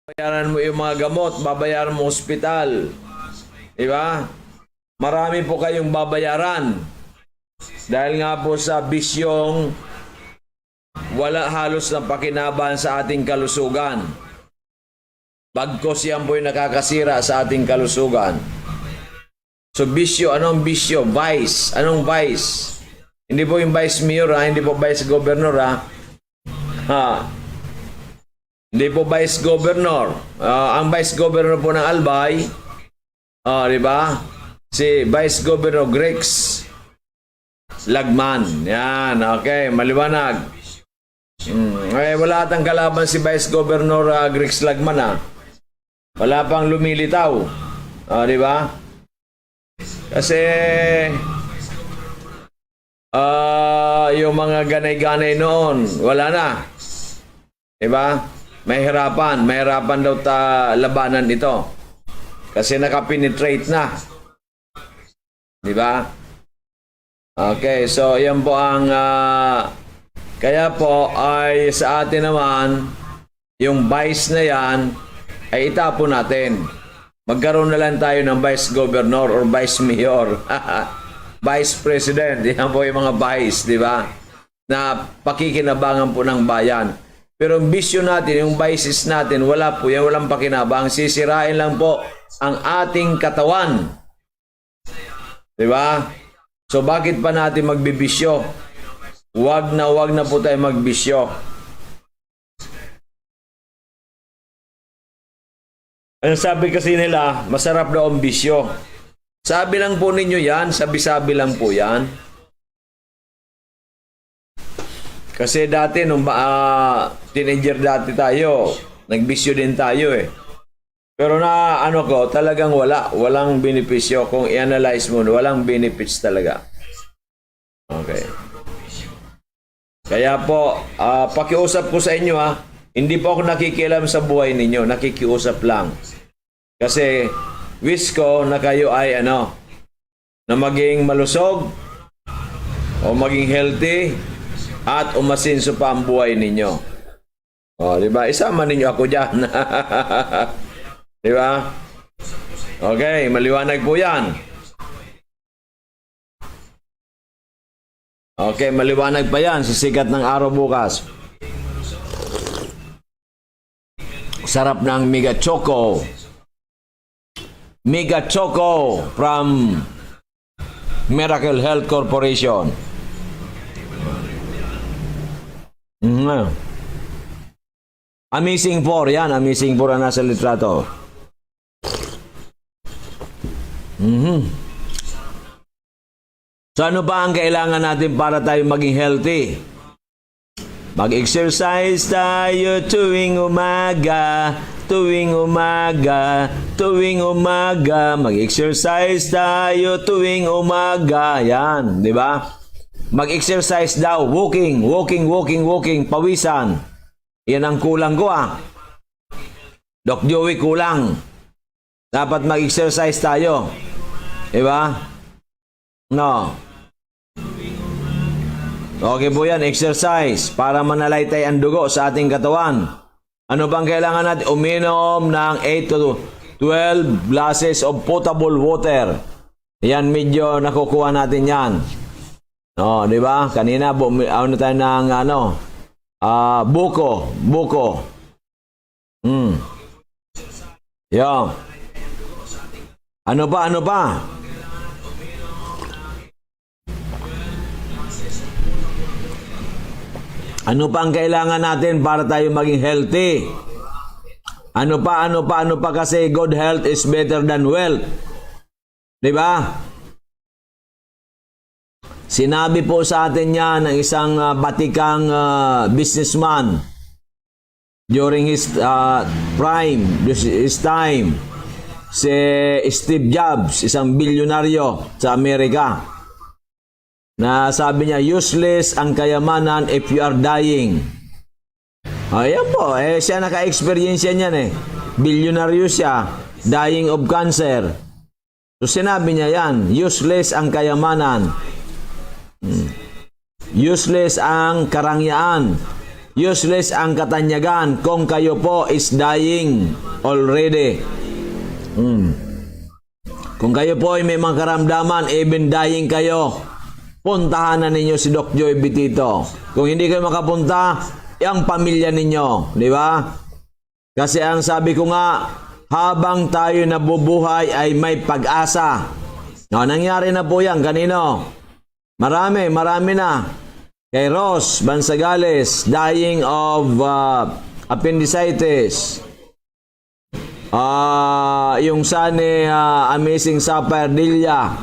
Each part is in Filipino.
babayaran mo yung mga gamot, babayaran mo ospital. Diba? Marami po kayong babayaran. Dahil nga po sa bisyong wala halos na pakinaban sa ating kalusugan. Bagkos yan po yung nakakasira sa ating kalusugan. So bisyo, anong bisyo? Vice. Anong vice? Hindi po yung vice mayor ha, hindi po vice governor ha. Hindi po vice governor. Ang vice governor po ng Albay, di ba? Si Vice Governor Grex Lagman. Yan, okay, maliwanag. Wala atang kalaban si Vice Governor Grex Lagman ha. Wala pang lumilitaw. Di ba? Kasi yung mga ganay-ganay noon, wala na. Diba? Mahirapan daw labanan ito. Kasi nakapenetrate na. Diba? Okay, so yan po ang kaya po ay sa atin naman yung vice na yan ay itapon natin. Magkaroon na lang tayo ng vice governor or vice mayor. Vice president, yan po yung mga vice, di ba? Na pakikinabangan po ng bayan. Pero ang bisyo natin, yung vices natin, wala po yan, walang pakinabang. Sisirain lang po ang ating katawan. Di ba? So bakit pa natin magbibisyo? Wag na po tayo magbisyo. Ang sabi kasi nila, masarap daw ang bisyo. Sabi lang po ninyo yan, sabi-sabi lang po yan. Kasi dati, nung teenager dati tayo, nagbisyo din tayo eh. Pero na ano ko, talagang walang benepisyo. Kung i-analyze mo, walang benefits talaga. Okay. Kaya po, pakiusap ko sa inyo hindi po ako nakikialam sa buhay ninyo, nakikiusap lang. Kasi wish ko na kayo ay na maging malusog o maging healthy at umasinso pa ang buhay ninyo. Di ba? Isama ninyo ako diyan. Di ba? Okay, maliwanag po 'yan. Okay, maliwanag pa 'yan sa sikat ng araw bukas. Sarap ng Mega Choco. Mega Choco from Miracle Health Corporation. Amazing 4 yan. Amazing 4 ang nasa litrato. So ano ba ang kailangan natin para tayo maging healthy? Mag-exercise tayo tuwing umaga. Mag-exercise tayo tuwing umaga. Yan, di ba? Mag-exercise daw, walking, pawisan. Yan ang kulang ko Doc Joey, kulang. Dapat mag-exercise tayo. Di ba? No. Okay po yan, exercise para manalaytay ang dugo sa ating katawan. Ano bang kailangan natin? Uminom ng 8 to 12 glasses of potable water. Yan, medyo nakukuha natin yan. Di ba? Kanina, tayo ng buko. Yan. Ano pa? Ano pa ang kailangan natin para tayo maging healthy? Ano pa kasi good health is better than wealth. Di ba? Sinabi po sa atin yan ng isang batikang businessman during his prime, his time. Si Steve Jobs, isang bilyonaryo sa Amerika. Na sabi niya, useless ang kayamanan if you are dying. Ayan po, siya naka-experience niyan Bilyonaryo siya, dying of cancer. So sinabi niya yan, useless ang kayamanan. Useless ang karangyaan. useless ang katanyagan kung kayo po is dying already. Kung kayo po ay may mga karamdaman, even dying kayo, puntahan na ninyo si Doc Joey Bitito. Kung hindi kayo makapunta, ang pamilya ninyo, di ba? Kasi ang sabi ko nga, habang tayo nabubuhay ay may pag-asa. No, nangyari na po yan. Kanino? Marami na. Kay Ross Bansagales, dying of appendicitis. Yung Sunny Amazing Sapphire Dilla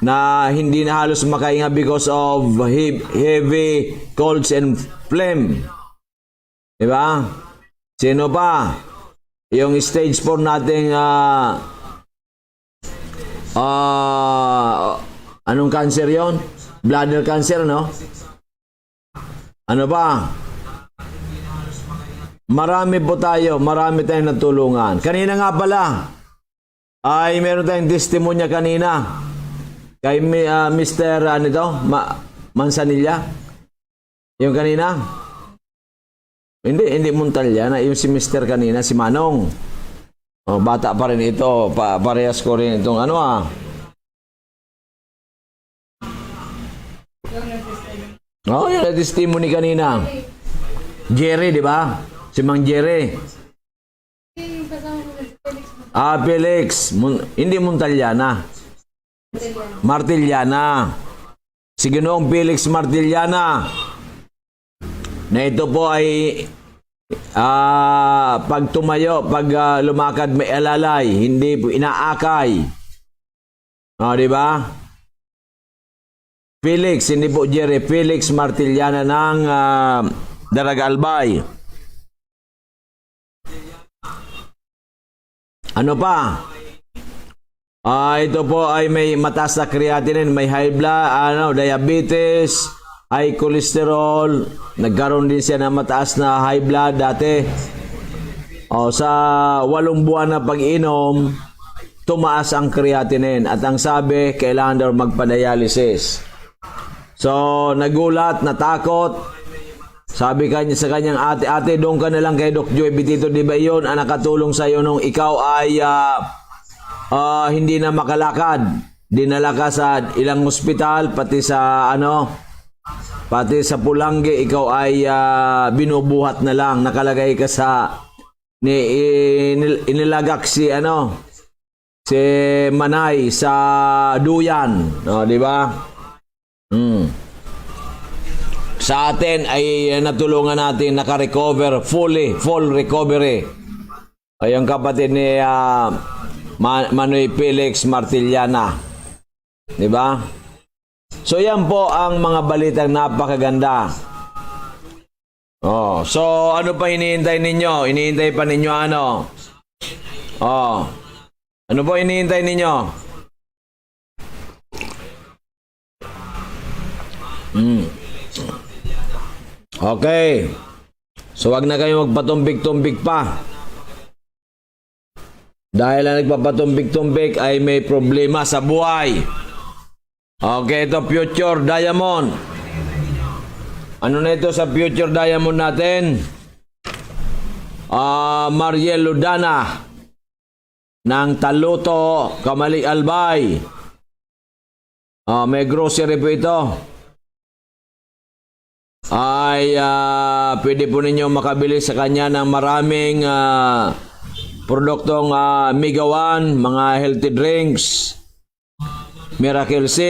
na hindi na halos makahinga because of heavy colds and phlegm. Diba? Sino pa? Yung stage 4 nating anong cancer yon? Bladder cancer, no? Ano ba? Marami po tayo, marami tayong natulungan. Kanina nga pala, ay meron tayong testimonya kanina kay Mr. Manzanilla. Yung kanina? Hindi Montalya, yung si Mr. kanina, si Manong. Oh, bata pa rin ito, parehas ko rin itong Oh, yung testimony kanina. Jerry, di ba? Si Mang Jerry. Felix. Hindi Montaliana. Martiliana. Si Ginoong Felix Martiliana. Na ito po ay pag tumayo, pag lumakad may alalay, hindi po inaakay. Di ba? Felix, hindi po Jerry, Felix Martiliana ng Daragalbay. Ano pa? Ito po ay may mataas na creatinine, may high blood, diabetes, high cholesterol, nagkaroon din siya ng mataas na high blood dati. Sa 8 buwan na pag-inom, tumaas ang creatinine at ang sabi, kailangan daw magpa-dialysis. So, nagulat, natakot. Sabi kanya sa kanyang ate, doon ka na lang kay Doc Joey Bitito, di ba yun ang nakatulong sa iyo nung ikaw ay hindi na makalakad. Dinala ka sa ilang ospital, pati sa Pulangi, ikaw ay binubuhat na lang. Nakalagay ka sa inilagak si Manay sa Duyan, di ba? Sa atin ay natulungan natin naka-recover full recovery. Ay ang kapatid ni Manoy Felix Martiliana. Di ba? So yan po ang mga balitang napakaganda. So ano pa hinihintay ninyo? Hinihintay pa ninyo ano po hinihintay ninyo? Okay. So wag na kayo magpatumbik-tumbik pa. Dahil na nagpapatumbik-tumbik ay may problema sa buhay. Okay, ito Future Diamond. Ano na ito sa Future Diamond natin? Mariel Ludana ng Taluto, Kamali Albay. May grocery po ito. Ay pwede po ninyo makabili sa kanya ng maraming produktong Mega One, mga healthy drinks, Miracle C,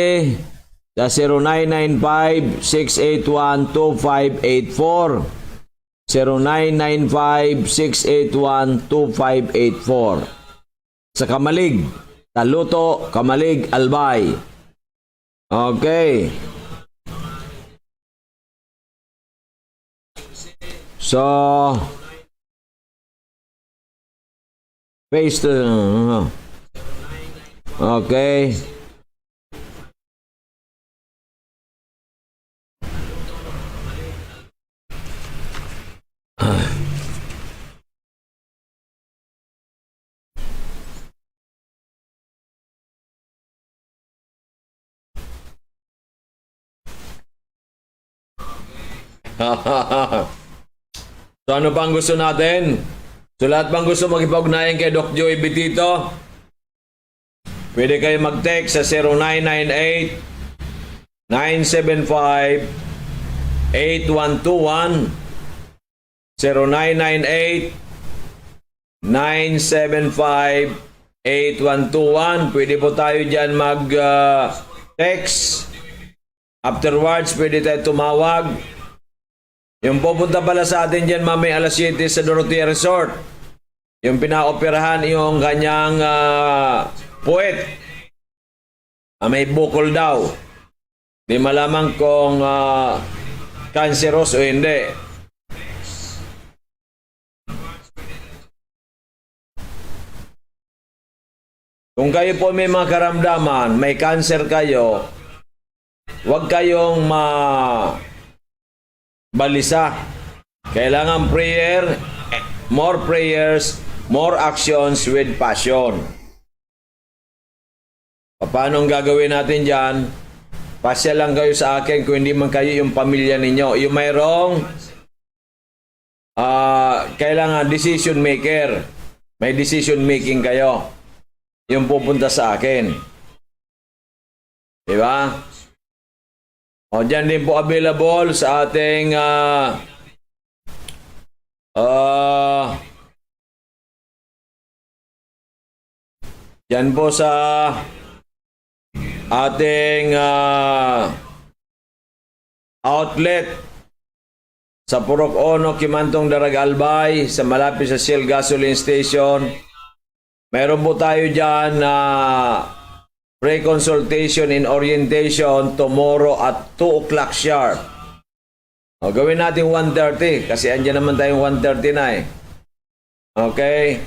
sa 0995-681-2584, 0995-681-2584. Sa Kamalig, Taluto, Kamalig, Albay. Okay. So, paste. Okay. So ano pang gusto natin? So lahat bang gusto makipag-ugnayan kay Doc Joey Betito? Pwede kayo mag-text sa 0998 975 8121 0998 975 8121. Pwede po tayo dyan mag-text. Afterwards, pwede tayo tumawag. Yung pupunta pala sa atin dyan mamaya alas 7 sa Dorotea Resort. Yung pinaoperahan yung kanyang puwet. May bukol daw. Di malaman kung cancerous o hindi. Kung kayo po may mga karamdaman, may cancer kayo, huwag kayong balisa. Kailangan prayer, more prayers, more actions with passion. Paano ang gagawin natin dyan? Pasya lang kayo sa akin kung hindi man kayo yung pamilya ninyo. Yung mayroong kailangan decision maker. May decision making kayo. Yung pupunta sa akin. Diba? O, dyan din po available sa ating dyan po sa ating outlet sa Purok Ono, Kimantong Daragalbay, sa malapit sa Shell Gasoline Station. Meron po tayo dyan na pre-consultation and orientation tomorrow at 2 o'clock sharp. O, gawin natin 1:30 kasi andyan naman tayong 1:30 na eh. Okay?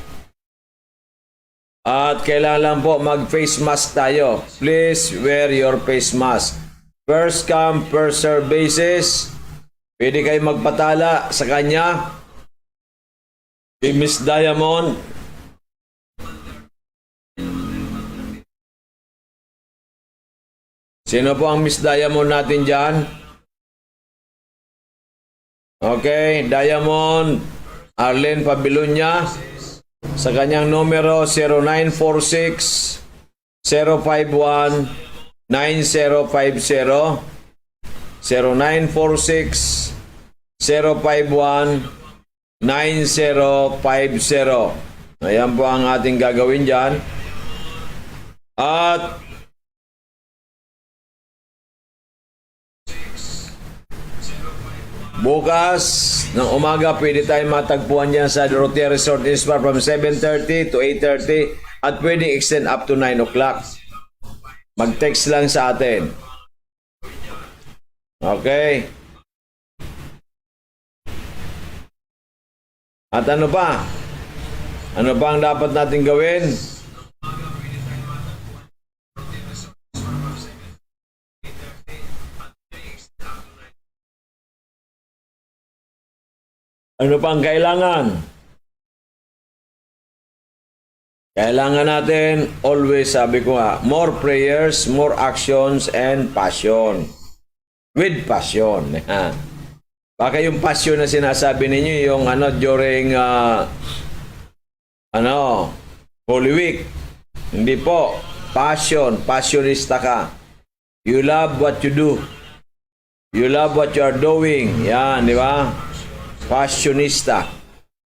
At kailangan lang po mag-face mask tayo. Please wear your face mask. First come, first serve basis. Pwede kayo magpatala sa kanya. Si Miss Diamond. Sino po ang Miss Diamond natin dyan? Okay, Diamond Arlene Pabilunya. Sa kanyang numero 0946 051 9050 0946 051 9050. Ayan po ang ating gagawin dyan. At bukas ng umaga, pwede tayong matagpuan dyan sa Dorotea Resort and Spa from 7:30 to 8:30 at pwede extend up to 9 o'clock. Mag-text lang sa atin. Okay? At ano pa? Ano pa ang dapat natin gawin? Ano pang kailangan? Kailangan natin, always sabi ko nga, more prayers, more actions, and passion. With passion. Baka yung passion na sinasabi ninyo, yung during Holy Week. Hindi po. Passion. Passionista ka. You love what you do. You love what you are doing. Yan, di ba? Passionista.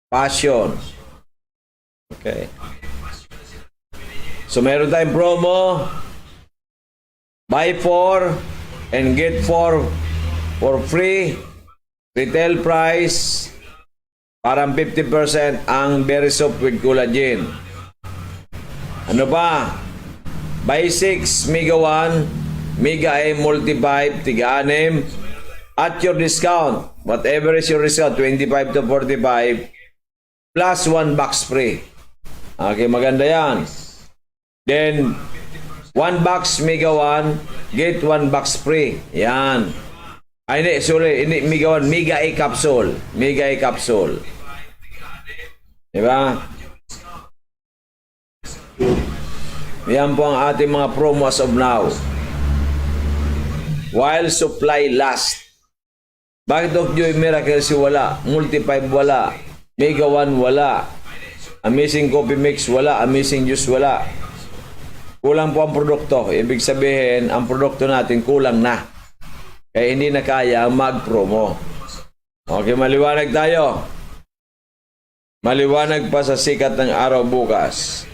Passion. Okay. So, meron tayong promo. Buy 4 and get 4 for free. Retail price. Parang 50% ang berry soap with collagen. Ano pa? Buy 6, Mega 1, Mega A Multi-5, tiga-6. At your discount, whatever is your discount, 25 to 45, plus 1 box free. Okay, maganda yan. Then, 1 box Mega 1, get 1 box free. Yan. Ay, hindi, sorry, hindi Mega 1, Mega A capsule. Mega A capsule. Diba? Yan po ang ating mga promo as of now. While supply lasts. Bakit Doc Joy Miracle si wala? Multi-5 wala. Mega 1 wala. Amazing Coffee Mix wala. Amazing Juice wala. Kulang po ang produkto. Ibig sabihin, ang produkto natin kulang na. Kaya hindi na kaya mag-promo. Okay, maliwanag tayo. Maliwanag pa sa sikat ng araw bukas.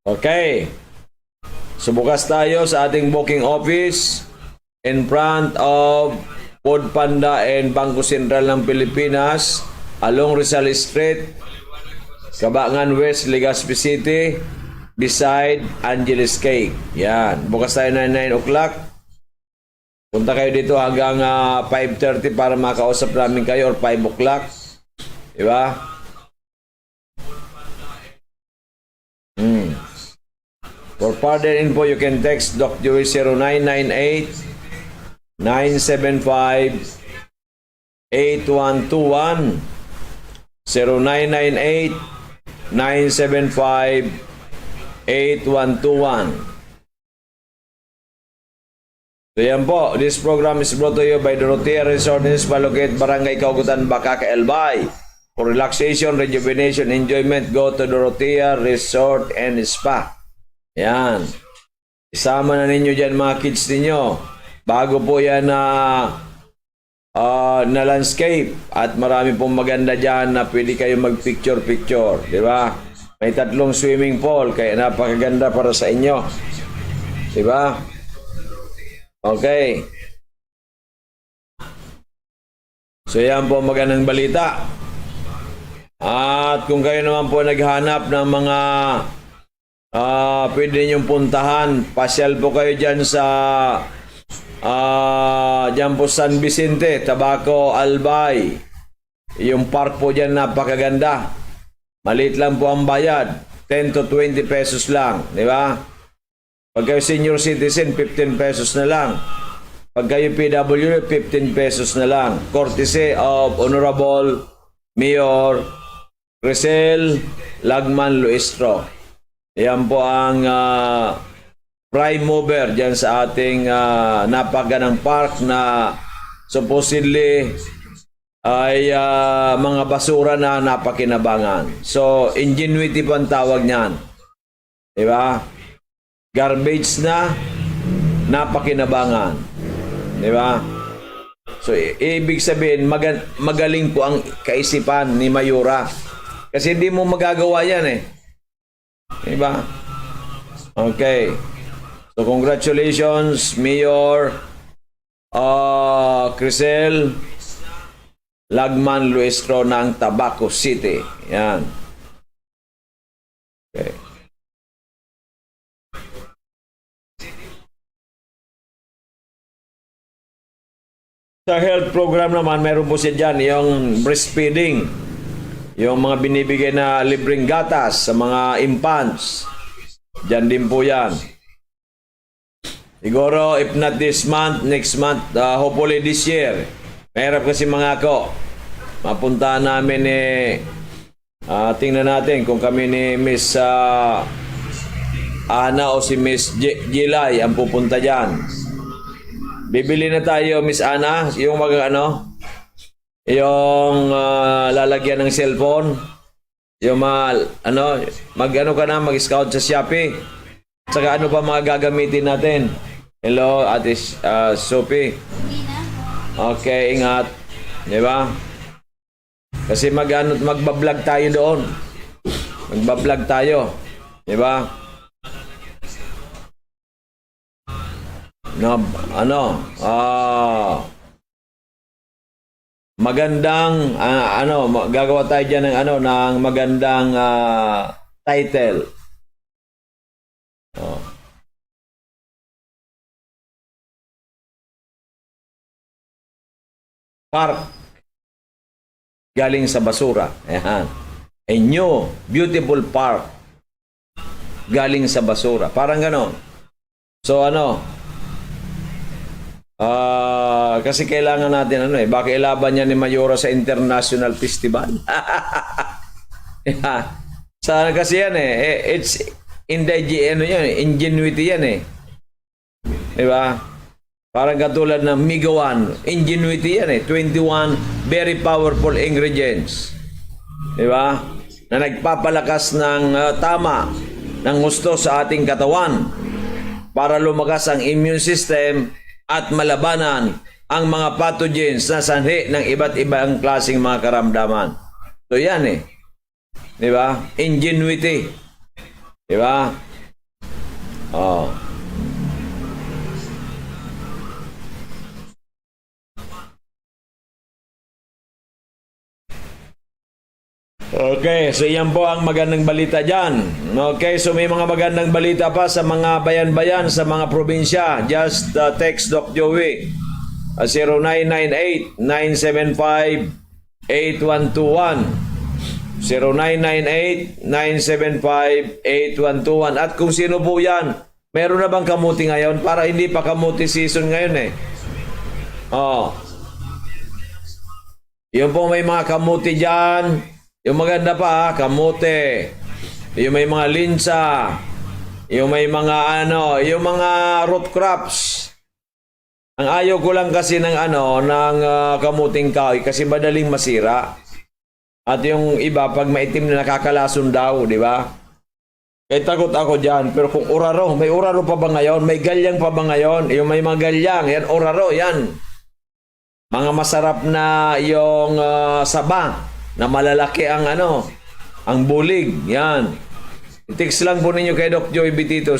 Okay. So bukas tayo sa ating booking office in front of Food Panda and Bangko Sentral ng Pilipinas along Rizal Street, Cabangan West, Legazpi City, beside Angeles Cake. Yan. Bukas tayo na 9 o'clock. Punta kayo dito hanggang 5:30 para makausap namin kayo or 5 o'clock. Diba? For further info, you can text Doc Joey 0998-975-8121 0998-975-8121. So yan po, this program is brought to you by Dorotea Resort and Spa located Barangay Kaugutan, Bacaca, Albay. For relaxation, rejuvenation, enjoyment, go to Dorotea Resort and Spa. Yan. Isama na ninyo dyan mga kids ninyo. Bago po yan na landscape. At marami pong maganda dyan na pwede kayo mag-picture-picture. Di ba? May 3 swimming pool. Kaya napakaganda para sa inyo. Di ba? Okay. So yan po magandang balita. At kung kayo naman po naghanap ng mga pwede ninyong puntahan, pasyal po kayo dyan sa dyan po San Vicente, Tabaco, Albay. Yung park po dyan napakaganda. Maliit lang po ang bayad, 10 to 20 pesos lang, di ba? Pag kayo senior citizen, 15 pesos na lang. Pag kayo PW, 15 pesos na lang. Courtesy of Honorable Mayor Crisel Lagman Luistro. Yan po ang prime mover dyan sa ating napagandang park na supposedly ay mga basura na napakinabangan. So, ingenuity po ang tawag niyan. Diba? Garbage na napakinabangan. Diba? So, ibig sabihin, magaling po ang kaisipan ni Mayura. Kasi hindi mo magagawa yan eh. Diba? Okay. So, congratulations, Mayor Crisel Lagman Luistro ng Tabaco City. Yan. Okay. Sa health program naman, meron po siya dyan yung breastfeeding. Yung mga binibigay na libreng gatas sa mga infants. Dyan din po yan. Siguro, if not this month, next month, hopefully this year. Mahirap kasi mga ako. Mapuntahan namin tingnan natin kung kami ni Miss Ana o si Miss Gilay ang pupunta dyan. Bibili na tayo, Miss Ana, yung yung lalagyan ng cellphone, yung mag-ano ka na, mag-scout sa Shopee. Saka ano pa mga gagamitin natin? Hello, Ate Sophie. Okay, ingat. Di ba? Kasi magbablog tayo doon. Magbablog tayo. Di ba? Magandang gagawa tayo diyan ng magandang title. Park galing sa basura. Ayan. A new beautiful park galing sa basura. Parang ganon. So kasi kailangan natin baka ilaban niya ni Mayora sa International Festival. Yeah. Sana kasi yan ano yan, ingenuity yan eh. Di ba? Parang katulad ng Migawan, ingenuity yan eh. 21 very powerful ingredients. Di ba? Na nagpapalakas ng tama, ng gusto sa ating katawan para lumakas ang immune system at malabanan ang mga pathogens na sanhi ng iba't ibang klaseng mga karamdaman. So yan eh. Di ba? Ingenuity. Di ba? Oh. Okay, so yan po ang magandang balita dyan. Okay, so may mga magandang balita pa sa mga bayan-bayan, sa mga probinsya. Just text Doc Joey. 0998-975-8121. 0998-975-8121. At kung sino po yan, meron na bang kamuti ngayon? Para hindi pa kamuti season ngayon eh. Oh. Yun po, may mga kamuti dyan. Yung maganda pa, kamote. Yung may mga linsa. Yung may mga yung mga root crops. Ang ayaw ko lang kasi ng ng kamuting kahoy kasi madaling masira. At yung iba pag maitim na nakakalason daw, di ba? Kaya takot ako diyan. Pero kung uraro, may uraro pa ba ngayon? May galyang pa ba ngayon? Yung may mga galyang, yan uraro, yan. Mga masarap na yung saba. Na malalaki ang ang bulig. Yan. I-text lang po ninyo kay Doc Joey Bitito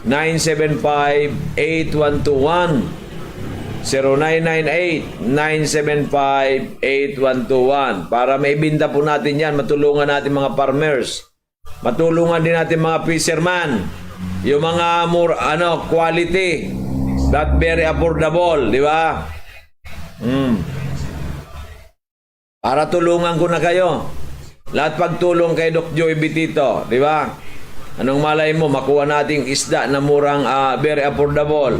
0998-975-8121 0998-975-8121 para maibinta po natin yan. Matulungan natin mga farmers. Matulungan din natin mga fisherman. Yung mga quality that very affordable, di ba? Para tulungan ko na kayo. Lahat pagtulong kay Doc Joey Bitito, di ba? Anong malay mo, makuha nating isda na murang very affordable.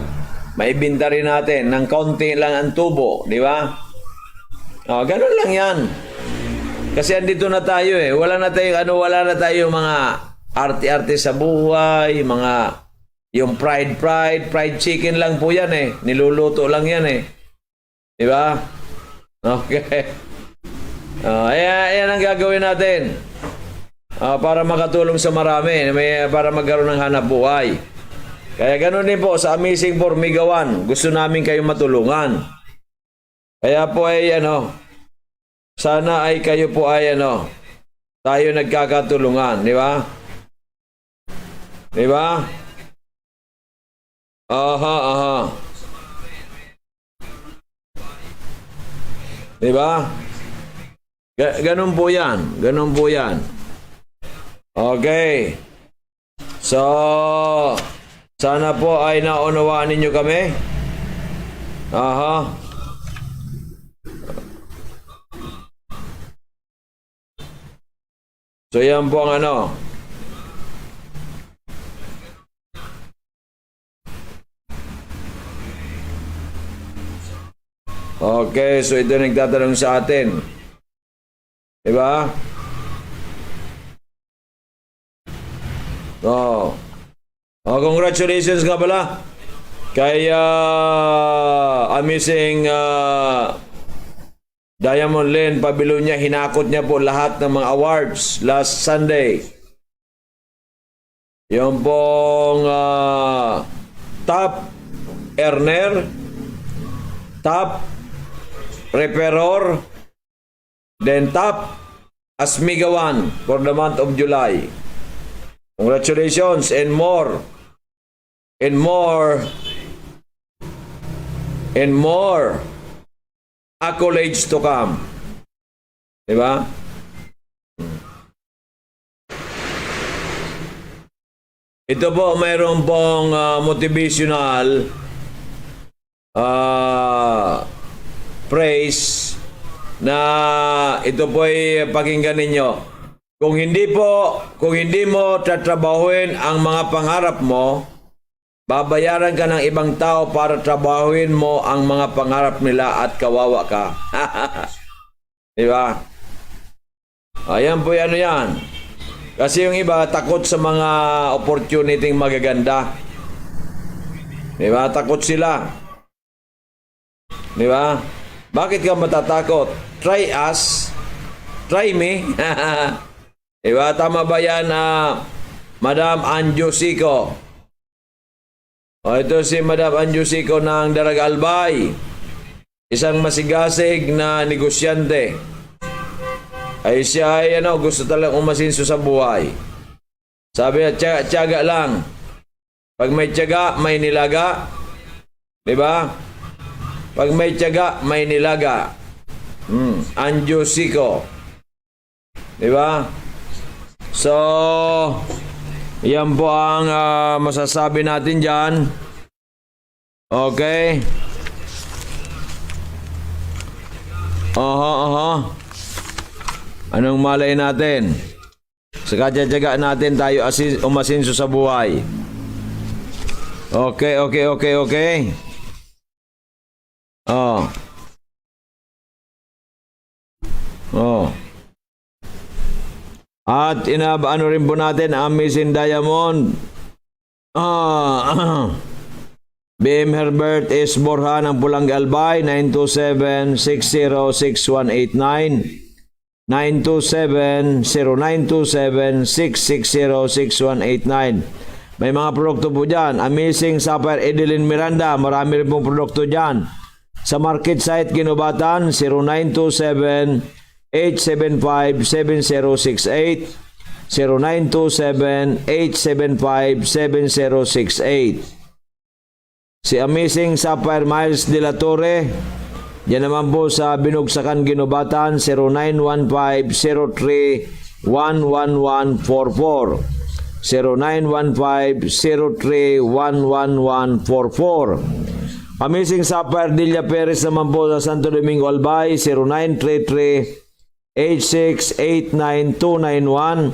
Maibinta rin natin ng kaunti lang ang tubo, di ba? Ganun lang yan. Kasi andito na tayo eh. Wala na tayong mga arte-arte sa buhay, yung fried chicken lang po yan eh. Niluluto lang yan eh. Di ba? Okay. Ayan ang gagawin natin para makatulong sa marami, para magkaroon ng hanap buhay. Kaya ganoon din po sa Amazing for Migawan. Gusto namin kayong matulungan. Kaya po ay sana ay kayo po ay tayo nagkakatulungan, di ba? Di ba? Aha. Di ba? Ganun po yan. Okay. So, sana po ay naunawaan ninyo kami. Aha. So, yan po ang Okay, so ito nagtatanong sa atin. Diba? Congratulations nga pala kay Amazing Diamond Lane Pabilonia. Hinakot niya po lahat ng mga awards last Sunday. Yung pong top earner, top repairor, then top Asmigawan for the month of July. Congratulations and more accolades to come. Diba? Ito po, mayroon pong motivational praise na ito po ay pakinggan ninyo. Kung hindi mo tatrabahuin ang mga pangarap mo, babayaran ka ng ibang tao para trabahuin mo ang mga pangarap nila at kawawa ka. Diba? Ayan po yan. Kasi yung iba takot sa mga opportunity magaganda. Di ba? Takot sila. Di ba? Bakit ka matatakot? Try us. Try me. Di ba? Tama ba yan, Madam Anjusiko? O, ito si Madam Anjusiko ng Daragalbay. Isang masigasig na negosyante. Ay siya ay gusto talagang umasinso sa buhay. Sabi niya, tiyaga lang. Pag may tiyaga, may nilaga. Diba? Pag may tiyaga, may nilaga. Anjusiko. Diba? So, yan po ang masasabi natin dyan. Okay. Anong malay natin? Sa kadya-tiyaga natin tayo umasinso sa buhay. Okay. At ano rin po natin, Amazing Diamond. BM Herbert S. Borja ng Pulang Albay, 927-606189. 927-0927-660-6189. May mga produkto po dyan. Amazing Sapphire Edeline Miranda. Marami rin pong produkto dyan. Sa market site Ginubatan, 0927-875-7068. 0927-875-7068. Si Amazing Sapphire Miles de la Torre, yan naman po sa Binugsakan Ginubatan, 0915-03-11144. 0915-03-11144. Amazing Sapphire Dilla Perez naman po sa Santo Domingo Albay, 0933-8689291.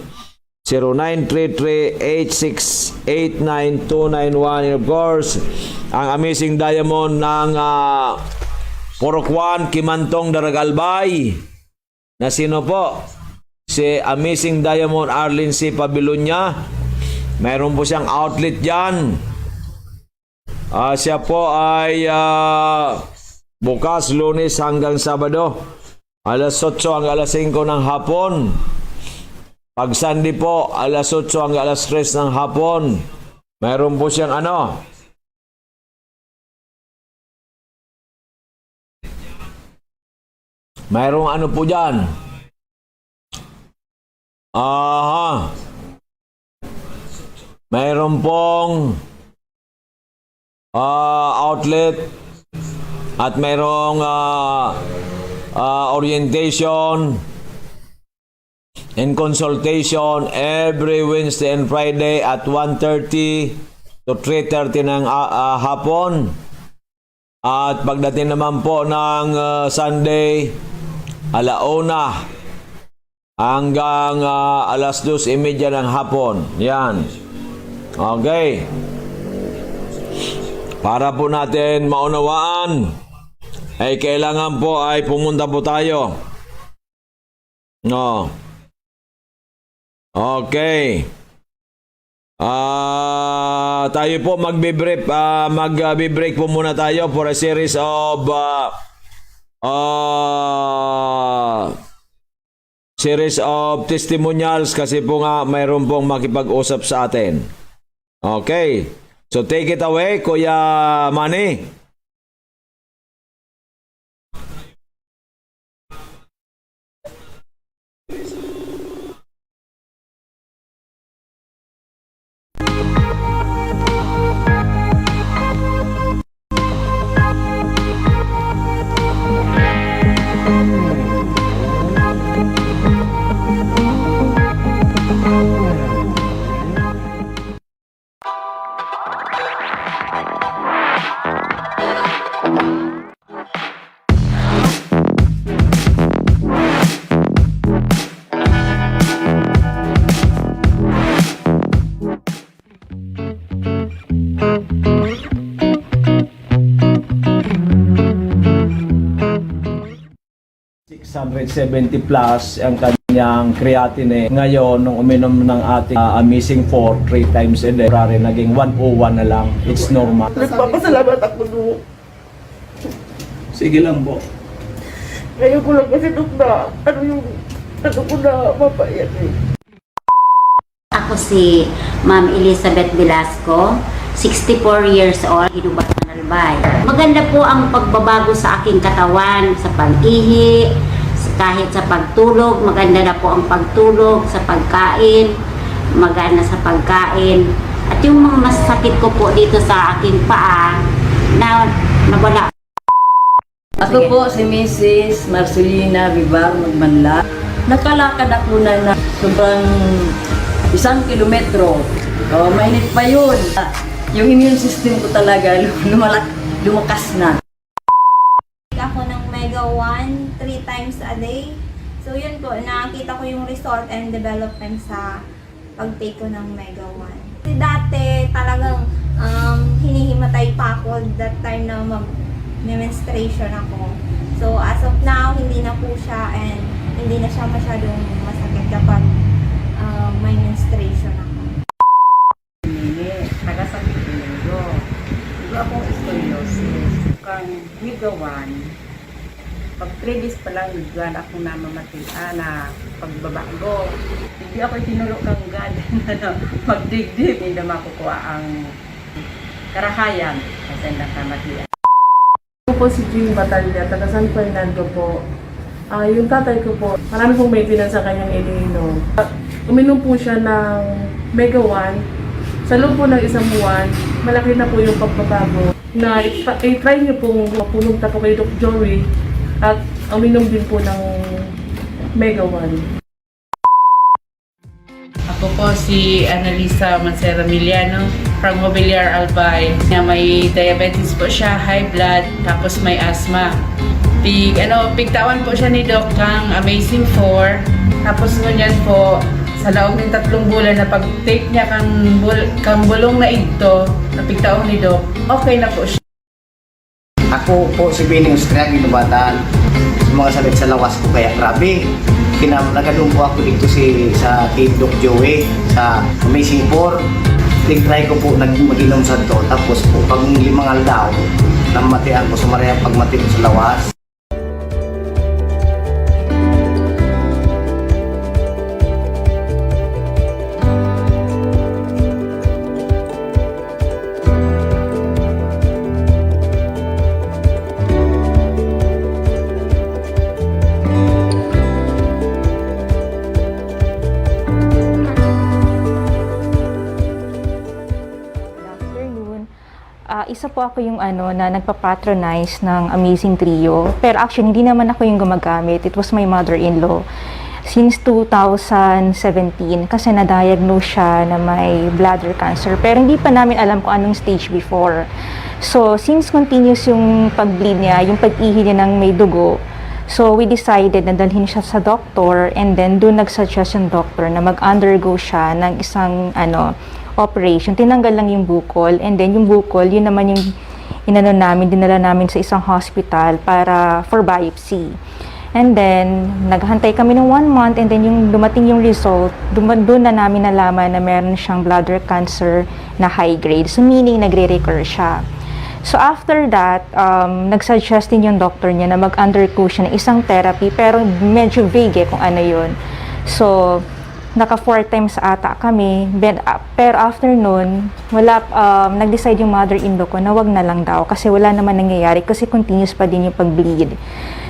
0933-8689291. And of course, ang Amazing Diamond ng Porokwan, Kimantong, Daragalbay. Na sino po? Si Amazing Diamond Arlene C. Pabilonya. Mayroon po siyang outlet dyan. Siya po ay bukas Lunes hanggang Sabado. Alas 8 hanggang alas 5 ng hapon. Pag Sunday po, alas 8 hanggang alas 3 ng hapon. Mayroon po siyang mayroong po dyan. Mayroon pong outlet at mayroong orientation and consultation every Wednesday and Friday at 1:30 to 3:30 ng hapon. At pagdating naman po ng Sunday, alauna hanggang alas 2:30 ng hapon. Yan. Okay. Para po natin maunawaan, ay kailangan po ay pumunta po tayo. No. Okay. Tayo po magbe-break po muna tayo for a series of testimonials kasi po nga mayroon pong makipag-usap sa atin. Okay. So take it away, Kuya Manny. 170 plus ang kanyang creatinine. Ngayon, nung uminom ng ating Amazing 4 3 times a day, naging 101 na lang. It's normal. Nagpapasalamat ako doon. Sige lang po. Ngayon ko lang kasi nung na, ano ko na mapayat eh. Ako si Ma'am Elizabeth Velasco, 64 years old, Hinubat ng Albay. Maganda po ang pagbabago sa aking katawan, sa pag-ihi, kahit sa pagtulog. Maganda na po ang pagtulog, sa pagkain, maganda sa pagkain. At yung mga masakit ko po dito sa aking paa, na nawala. Ako po si Mrs. Marcelina Vivar Magmanla. Nakalakad ako na sobrang 1 kilometro. Mainit pa yun. Yung immune system ko talaga lumakas na. Ako ng Mega 1 3 times a day. So yun po, nakita ko yung result and development sa pag-take ko ng Mega 1. Dati talagang hinihimatay pa ako that time na menstruation ako. So as of now, hindi na po siya and hindi na siya masyadong masakit kapag may menstruation ako. Tagasakit din ko. Diba akong scoliosis. Kang Mega 1, pag 3 days pa lang, bigyan ako na mamatian na pagbabago. Hindi ako tinuro kang God na magdigdig. Hindi na makukuha ang karahayan kasi nakamatian. Ako po si Jim Batalya, taga San Fernando po. Yung tatay ko po, marami pong maintenance sa kanyang iniinom. Uminom po siya ng Mega 1. Sa loob po ng isang buwan, malaki na po yung pagbabago. Na i-try niyo pong pumunta po kay Doc Joey at uminom din po ng Mega 1. Ako po si Annalisa Mancera Miliano from Mobiliar Albay. May diabetes po siya, high blood, tapos may asthma. Pigtawan po siya ni Doc kang Amazing 4. Tapos ngunyan po, sa loob ng 3 bulan na pag-take niya kang bulong na ito, na pigtaon ni Doc, okay na po siya. Ako po si Benny Ustria, ginubatan. Mga sakit sa lawas ko kaya grabe. Nagadun po ako dito sa kay Doc Joey sa Amazing 4. Try ko po mag-inom sa to. Tapos po pag 5 aldaw, namatian ko sa Maria pagmati ko sa lawas. Isa po ako yung na nagpa-patronize ng Amazing Trio. Pero actually, hindi naman ako yung gumagamit. It was my mother-in-law. Since 2017, kasi na-diagnose siya na may bladder cancer. Pero hindi pa namin alam kung anong stage before. So, since continuous yung pag-bleed niya, yung pag-ihi niya ng may dugo, so we decided na dalhin siya sa doctor and then doon nag-suggest yung doctor na mag-undergo siya ng isang operation. Tinanggal lang yung bukol and then yung bukol, yun naman yung dinala namin sa isang hospital for biopsy. And then, naghantay kami ng 1 month and then yung dumating yung result, doon na namin nalaman na meron siyang bladder cancer na high grade. So, meaning nagre-recur siya. So, after that, nag-suggest din yung doctor niya na mag-undergo siya ng isang therapy pero medyo vague kung ano yun. So, naka 4 times ata kami, pero after nun, nag-decide yung mother-in-law ko na wag na lang daw kasi wala naman nangyayari kasi continuous pa din yung pag-bleed.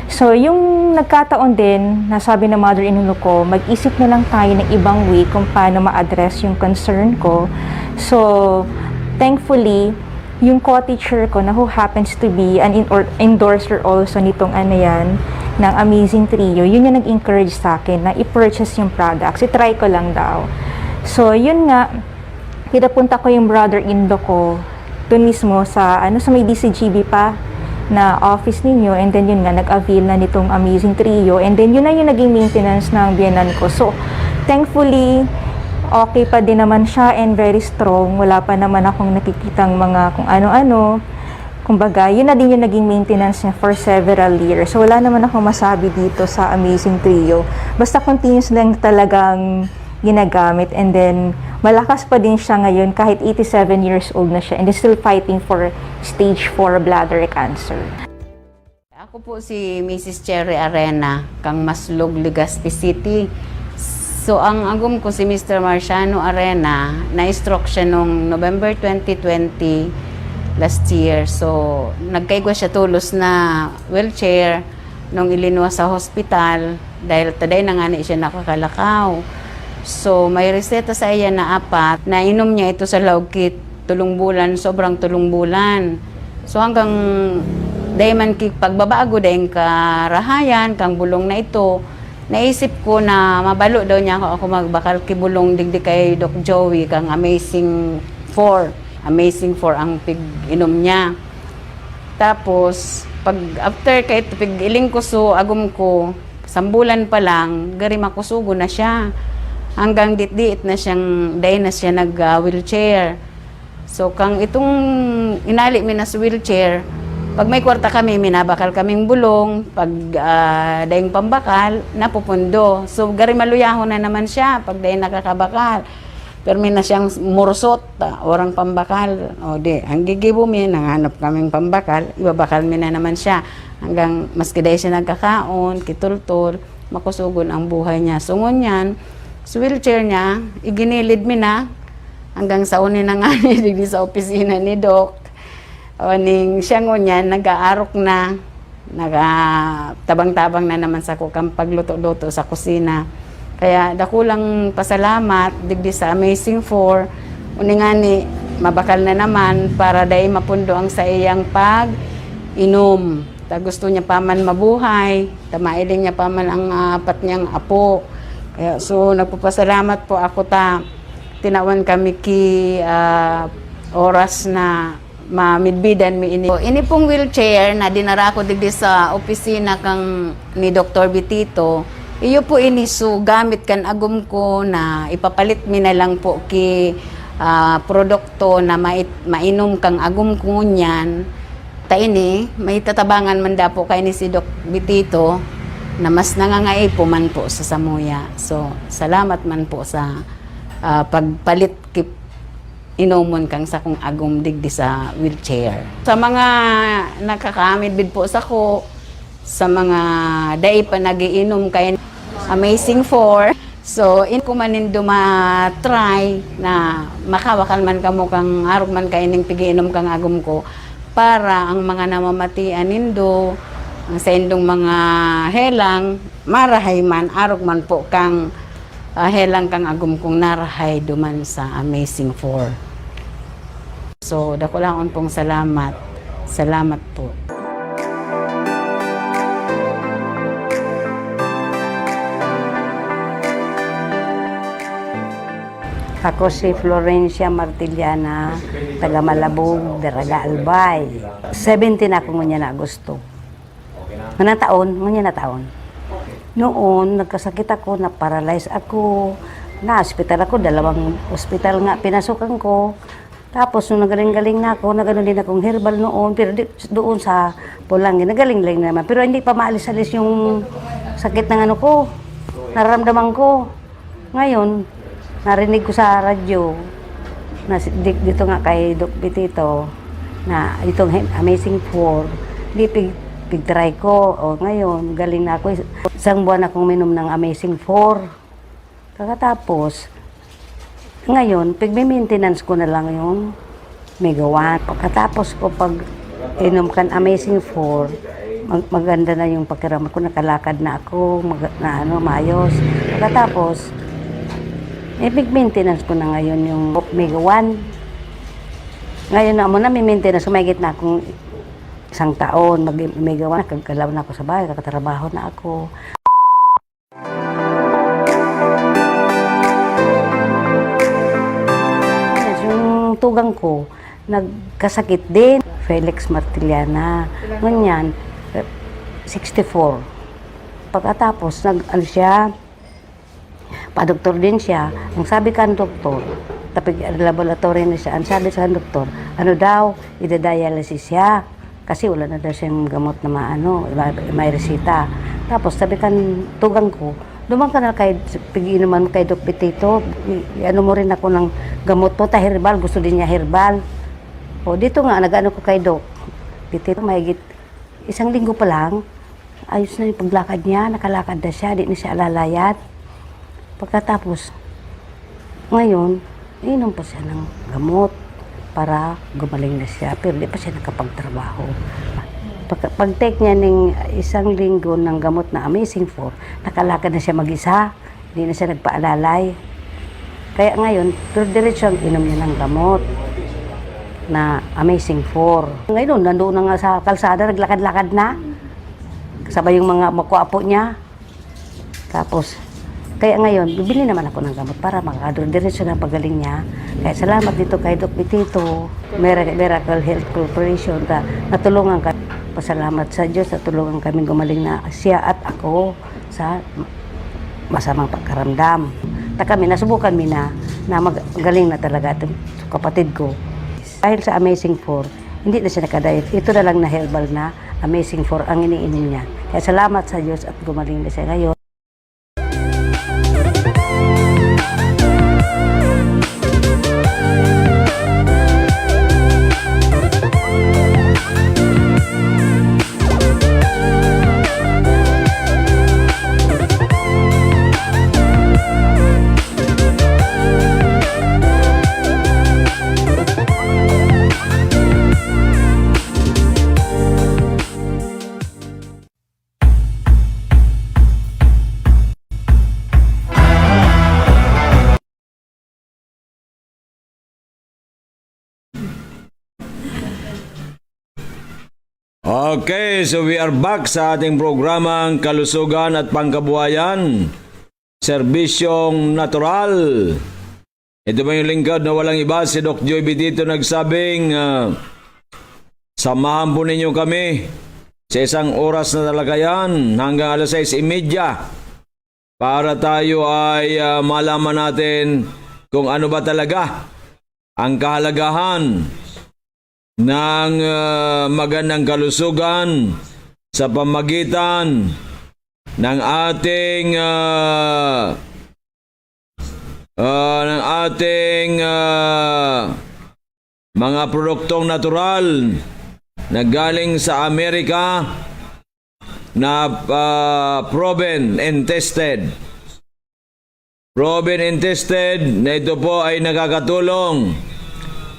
So, yung nagkataon din, nasabi ng mother-in-law ko, mag-isip na lang tayo ng ibang way kung paano ma-address yung concern ko. So, thankfully, yung co-teacher ko na who happens to be an endorser also nitong ng Amazing Trio, yun yung nag-encourage sa akin na i-purchase yung products. I-try ko lang daw. So, yun nga, pinapunta ko yung brother-in-law ko dun mismo sa may DCGB pa na office ninyo and then yun nga, nag-avail na nitong Amazing Trio and then yun na yung naging maintenance ng biyanan ko. So, thankfully, okay pa din naman siya and very strong. Wala pa naman akong nakikitang mga kung ano-ano. Kumbaga, yun na din yung naging maintenance niya for several years. So, wala naman akong masabi dito sa Amazing Trio. Basta continuous lang talagang ginagamit, and then malakas pa din siya ngayon kahit 87 years old na siya, and is still fighting for stage 4 bladder cancer. Ako po si Mrs. Cherry Arena, kang Maslog, Legazpi City. So, ang agum ko si Mr. Marciano Arena, na-stroke siya noong November 2020 last year. So, nagkaigwa siya tulos na wheelchair nung ilinuwa sa hospital dahil taday na nga siya nakakalakaw. So, may reseta sa iya na 4, na inom niya ito sa lawkit, 3 bulan, sobrang 3 bulan. So, hanggang dahil man pagbabago dahil karahayan, kang bulong na ito, naisip ko na mabalo daw niya ako magbakal kibulong digdi kay Doc Joey, kang Amazing 4. Amazing 4 ang pig-inom niya. Tapos, pag after kay pig-iling ko so agum ko, sambulan pa lang, gari makusugo na siya. Hanggang dit-diit na siyang, dahil na siya nag-wheelchair. So, kang itong inali mi na sa wheelchair, pag may kwarta kami, minabakal kaming bulong, pag dahing pambakal, napupundo. So, gari maluyahon na naman siya pag dahing nakakabakal. Pero may na siyang mursot, orang pambakal. O di, ang gigibo mi, nanghanap kaming pambakal, ibabakal mi na naman siya. Hanggang maski dahil siya nagkakaon, kitultol, makusugon ang buhay niya. So ngunyan, sa wheelchair niya, iginilid mi na, hanggang sa unin na nga digdi sa opisina ni Doc. O ning siya ngunyan, nag-aarok na, nag-tabang-tabang na naman sa kukang pagluto-luto sa kusina. Kaya dakulang pasalamat digdi sa Amazing 4. Uni nga ni mabakal na naman para dahil mapundo ang sa iyang pag-inom. Ta gusto niya pa man mabuhay, tamailing niya pa man ang 4 niyang apo. Kaya so nagpapasalamat po ako ta. Tinawan kami ki oras na mamidbidan mi ini. Ini pong wheelchair na dinara ko digdi sa opisina kang ni Dr. Bitito. Iyo po iniso gamit kan agum ko na ipapalit mi na lang po ki produkto na mainom kang agum ko niyan. Ta ini may tatabangan man dapo kay ni si Doc Bitito na mas nangangaipo man po sa Samuya. So salamat man po sa pagpalit ki inomon kang sa kong agum digdi sa wheelchair. Sa mga nakakamid bid po sa ko, sa mga dai pa nagiinom kay Amazing 4. So, in ko manin try na makawakal man kamo kang arog man kay ning pigiinom kang agum ko para ang mga namamatian nindo, ang sa indong mga helang, marahay man, arog man po kang helang kang agum kong narahay duman sa Amazing 4. So, dako lang pong salamat. Salamat po. Ako si Florencia Martiliana, taga Malabog, Daraga Albay. 17 ako ngunya na Agosto. Nga na taon. Noon, nagkasakit ako, na-paralyze ako. Na-hospital ako, 2 hospital nga pinasukan ko. Tapos, nung nagaling-galing na ako, nagano din akong herbal noon, pero doon sa Pulangin, nagaling-galing naman. Pero hindi pa maalis-alis yung sakit ng ano ko, nararamdaman ko. Ngayon, narinig ko sa radyo na dito nga kay Doc Bitito na itong Amazing 4, di pig-try ko. O ngayon, galing na ako. 1 buwan akong minom ng Amazing 4. Pagkatapos, ngayon, pig-maintenance ko na lang yung Mega 1. Pagkatapos ko pag inom kan Amazing 4, maganda na yung pakiramdam ko, nakalakad na ako, maayos. Pagkatapos, big maintenance ko na ngayon yung Mega 1. Ngayon na mo na may maintenance, sumagit na akong 1 taon, Mega 1, kagalaw na ako sa bahay, kakatrabaho na ako. Yung tugang ko, nagkasakit din, Felix Martiliana. Ngunyan, 64. Pagkatapos, siya, pa-doktor din siya. Ang sabi ka ng doktor, tapos laboratory na siya, ang sabi sa doktor, ano daw, ida-dialysis siya. Kasi wala na daw siyang gamot na maano, may resita. Tapos sabi kan tugang ko, duman ka na kay pigiinuman kay Doc Petito, ano mo rin ako ng gamot po, ta herbal, gusto din niya herbal. O dito nga, nag-ano ko kay Doc Petito, mahigit 1 linggo pa lang, ayos na yung paglakad niya, nakalakad na siya, di na siya alalayat. Pagkatapos, ngayon, inom pa siya ng gamot para gumaling na siya, pero di pa siya nakapagtrabaho. Pag-take niya ng 1 linggo ng gamot na Amazing 4, nakalakad na siya mag-isa, hindi na siya nagpaalalay. Kaya ngayon, diretso ang inom niya ng gamot na Amazing 4. Ngayon, nandoon na nga sa kalsada, naglakad-lakad na. Kasabay yung mga makuapo niya. Tapos, kaya ngayon, bibili naman ako ng gamot para makadiretso na pagaling niya. Kaya salamat dito kay Doc Petito, Miracle Health Corporation, natulungan kami. Pasalamat sa Diyos, natulungan kami gumaling na siya at ako sa masamang pagkaramdam. Kami, nasubukan mi na magaling na talaga itong kapatid ko. Dahil sa Amazing 4, hindi na siya nakadiet. Ito na lang na herbal na Amazing 4 ang iniinom niya. Kaya salamat sa Diyos at gumaling na siya ngayon. Okay, so we are back sa ating programang Kalusugan at Pangkabuhayan, Serbisyong Natural. Ito ba yung lingkod na walang iba, si Doc Joy Betito nagsabing, samahan po ninyo kami sa 1 oras na talaga yan hanggang alas 6:30 para tayo ay malaman natin kung ano ba talaga ang kahalagahan ng magandang kalusugan sa pamagitan ng ating mga produktong natural na galing sa Amerika na proven and tested. Proven and tested na ito po ay nakakatulong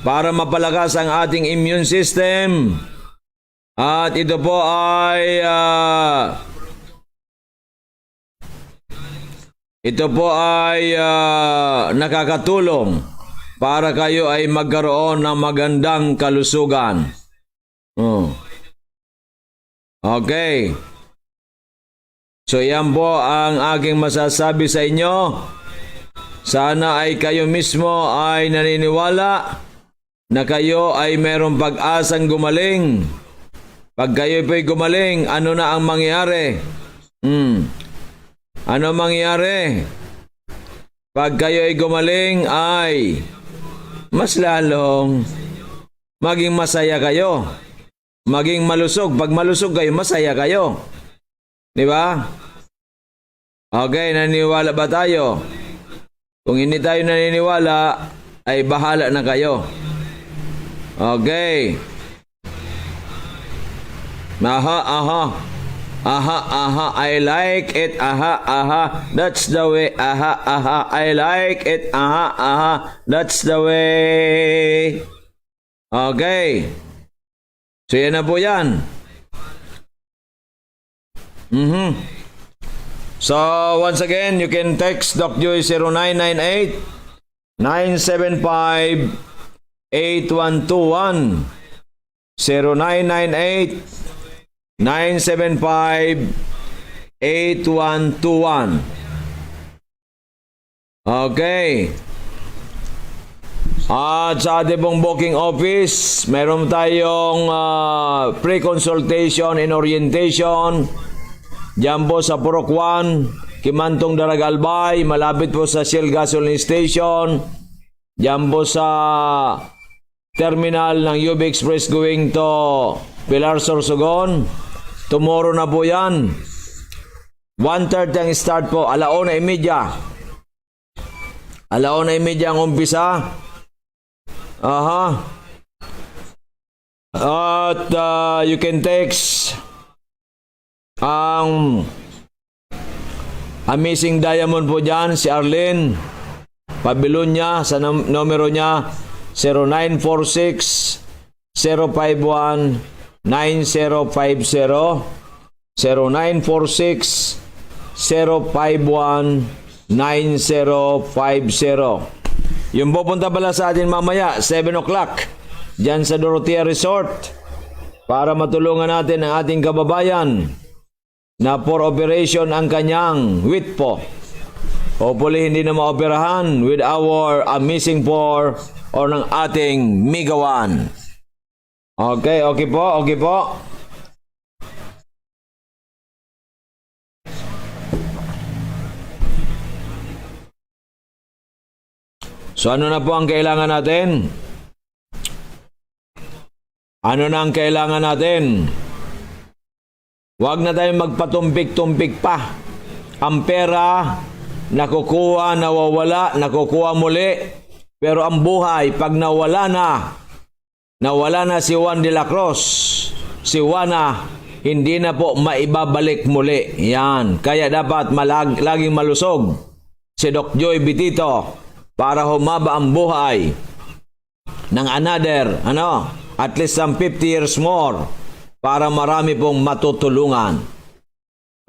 para mapalakas ang ating immune system. At ito po ay nakakatulong para kayo ay magkaroon ng magandang kalusugan. Okay. So yan po ang aking masasabi sa inyo. Sana ay kayo mismo ay naniniwala na kayo ay merong pag-asang gumaling. Pag kayo po'y gumaling, ano na ang mangyari? Ano mangyari? Pag kayo ay gumaling ay mas lalong maging masaya kayo. Maging malusog. Pag malusog kayo, masaya kayo. Di ba? Okay, naniniwala ba tayo? Kung hindi tayo naniniwala, ay bahala na kayo. Okay. Aha, I like it. Aha, that's the way. Aha, I like it. Aha, that's the way. Okay. So yan na po yan. So once again, you can text Doc Joy 0998 975 8121 0998 975 8121. Okay. At sa ating pong booking office, meron tayong pre-consultation and orientation diyan po sa Purok 1, Kimantong Daragalbay, malapit po sa Shell Gasoline Station. Diyan po sa terminal ng UB Express going to Pilar, Sorsogon. Tomorrow na po yan. 1:30 ang start po. 1:30. 1:30 ang umpisa. Aha. At you can text ang Amazing Diamond po dyan, si Arlene Pabilonya, sa numero niya 0946-051-9050, 0946-051-9050. Yung pupunta pala sa atin mamaya 7 o'clock dyan sa Dorotea Resort para matulungan natin ang ating kababayan na for operation ang kanyang wheat po. Hopefully hindi na maoperahan with our Amazing 4 or ng ating Mega 1. Okay po. So ano na po ang kailangan natin? Ano na ang kailangan natin? Huwag na tayong magpatumpik-tumpik pa. Ang pera, nakukuha, nawawala, nakukuha muli. Pero ang buhay, pag nawala na si Juan de la Cruz, si Juana, hindi na po maibabalik muli. Yan. Kaya dapat laging malusog si Doc Joy Bitito para humaba ang buhay ng another, at least some 50 years more para marami pong matutulungan.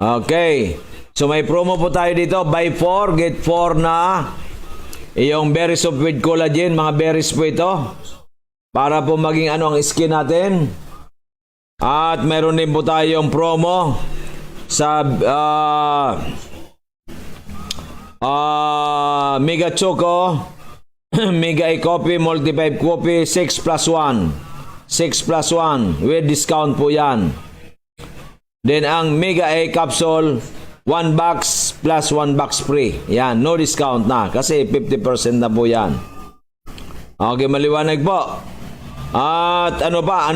Okay. So may promo po tayo dito. Buy 4, get 4 na yung berries of with collagen. Mga berries po ito. Para po maging ang skin natin. At meron din po tayong promo sa Mega Choco, Mega E-Coffee, Multi-5 Coffee, 6+1. 6+1 with discount po yan. Then ang Mega A capsule 1 box plus 1 box free. Yan, no discount na kasi 50% na po yan. Okay, maliwanag po. At ano ba?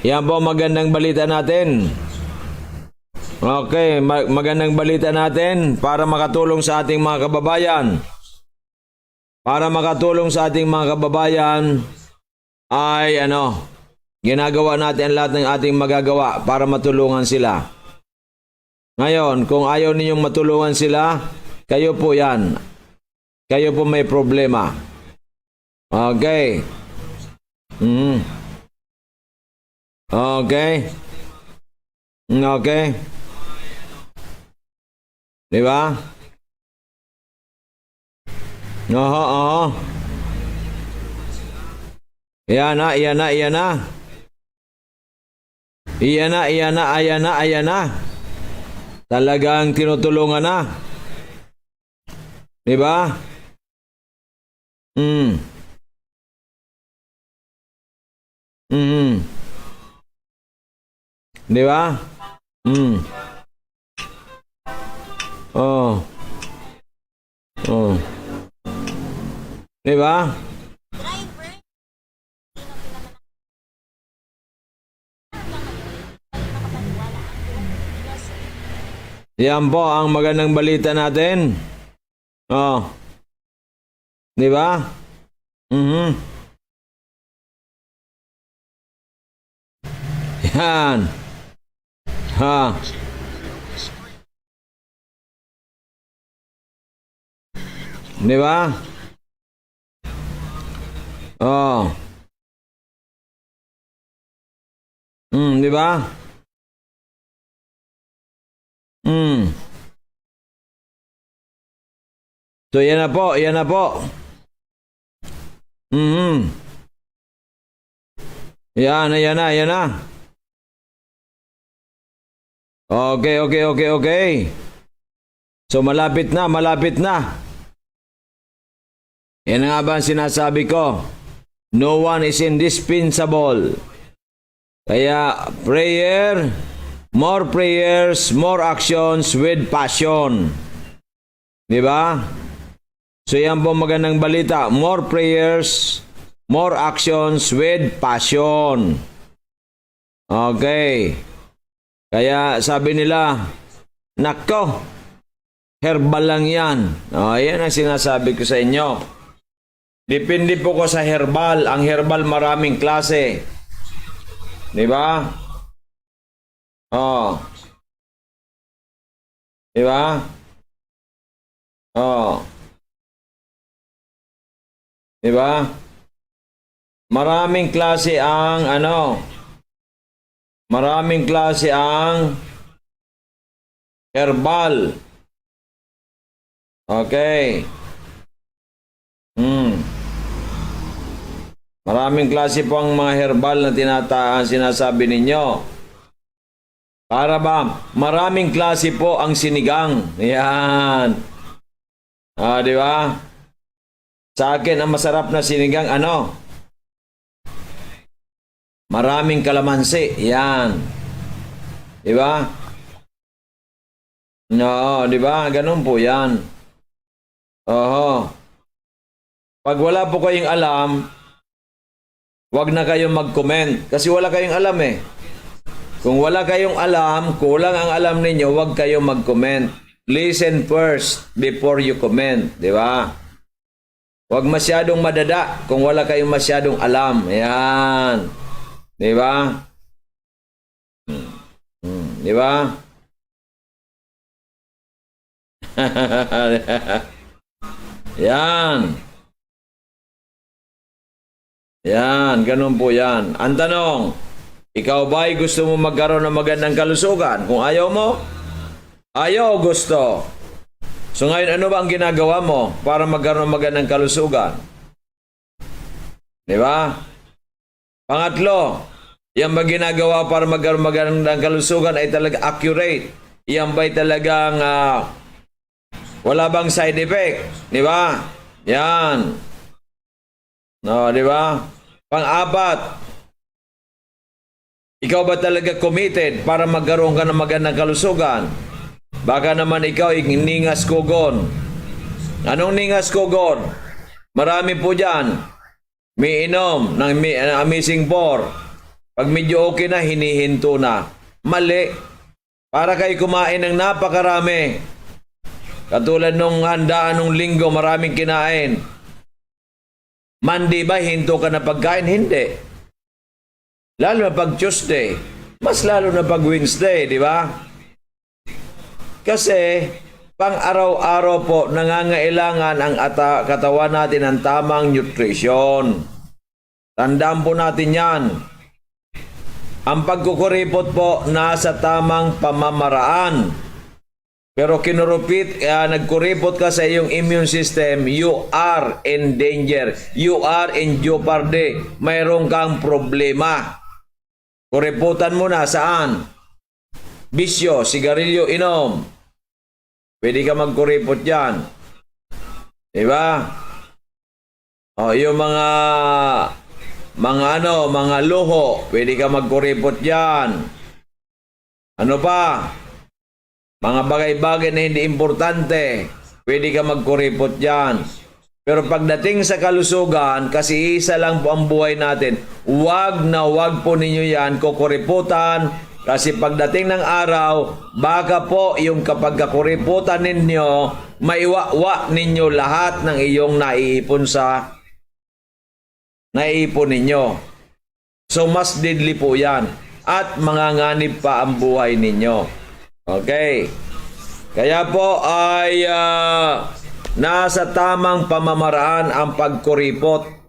Yan po magandang balita natin. Okay, magandang balita natin para makatulong sa ating mga kababayan. Ay ginagawa natin lahat ng ating magagawa para matulungan sila. Ngayon, kung ayaw ninyong matulungan sila, kayo po yan. Kayo po may problema. Okay. Okay. Okay. Diba? Oo. Iyan na. Talagang tinutulungan na. Diba? Diba? Oh. Diba? Yan po ang magandang balita natin. Oh. Di ba? Yan. Ha. Di ba? Oh. Di ba? So yan na po. Yan na. Okay. So malapit na. Yan nga ba ang sinasabi ko? No one is indispensable. Kaya more prayers, more actions with passion. Di ba? So yan po magandang balita. More prayers, More actions with passion. Okay. Kaya sabi nila, nako, herbal lang yan. Yan ang sinasabi ko sa inyo. Depende po ko sa herbal. Ang herbal maraming klase. Di ba? Oh. Di ba? Oh. Di ba? Maraming klase ang maraming klase ang herbal. Okay. Maraming klase po ang mga herbal na sinasabi ninyo. Para ba? Maraming klase po ang sinigang. Yan. Di ba? Sa akin, ang masarap na sinigang, maraming kalamansi. Yan. Di ba? No, di ba? Ganun po yan. Oho. Pag wala po kayong alam, wag na kayong mag-comment. Kasi wala kayong alam eh. Kung wala kayong alam, kulang ang alam ninyo, wag kayong mag-comment. Listen first before you comment. Di ba? Wag masyadong madada kung wala kayong masyadong alam. Ayan. Di ba? Di ba? Yan. Yan, ganun po yan. Ang tanong, ikaw ba ay gusto mo magkaroon ng magandang kalusugan? Kung ayaw mo, ayaw gusto. So ngayon, ano ba ang ginagawa mo para magkaroon ng magandang kalusugan? Di ba? Pangatlo, yan ba ginagawa para magkaroon ng magandang kalusugan ay talaga accurate? Yan ba'y talagang wala bang side effect? Di ba? Yan. No, di ba? Pang-apat, ikaw ba talaga committed para magkaroon ka ng magandang kalusugan? Baka naman ikaw ningas kugon. Anong ningas kugon? Marami po dyan. May inom ng Amazing 4. Pag medyo okay na, hinihinto na. Mali. Para kayo kumain ng napakarami. Katulad nung handaan nung linggo, maraming kinain. Monday ba, hinto ka na pagkain? Hindi. Lalo na pag Tuesday. Mas lalo na pag Wednesday, di ba? Kasi, pang araw-araw po, nangangailangan ang katawan natin ng tamang nutrition. Tandaan po natin yan. Ang pagkukuripot po, nasa tamang pamamaraan. Pero nagkuripot ka sa iyong immune system, you are in danger. You are in jeopardy. Mayroon kang problema. Kuriputan mo na saan? Bisyo, sigarilyo, inom. Pwede ka magkuripot yan. Diba? O, yung mga luho, pwede ka magkuripot yan. Ano pa? Mga bagay-bagay na hindi importante, pwede ka magkuripot dyan. Pero pagdating sa kalusugan, kasi isa lang po ang buhay natin, wag po ninyo yan kukuriputan, kasi pagdating ng araw, baka po yung kapag kakuriputan ninyo, maiwa ninyo lahat ng iyong naiipon ninyo. So mas deadly po yan. At manganganib pa ang buhay ninyo. Okay. Kaya po ay nasa tamang pamamaraan ang pagkuripot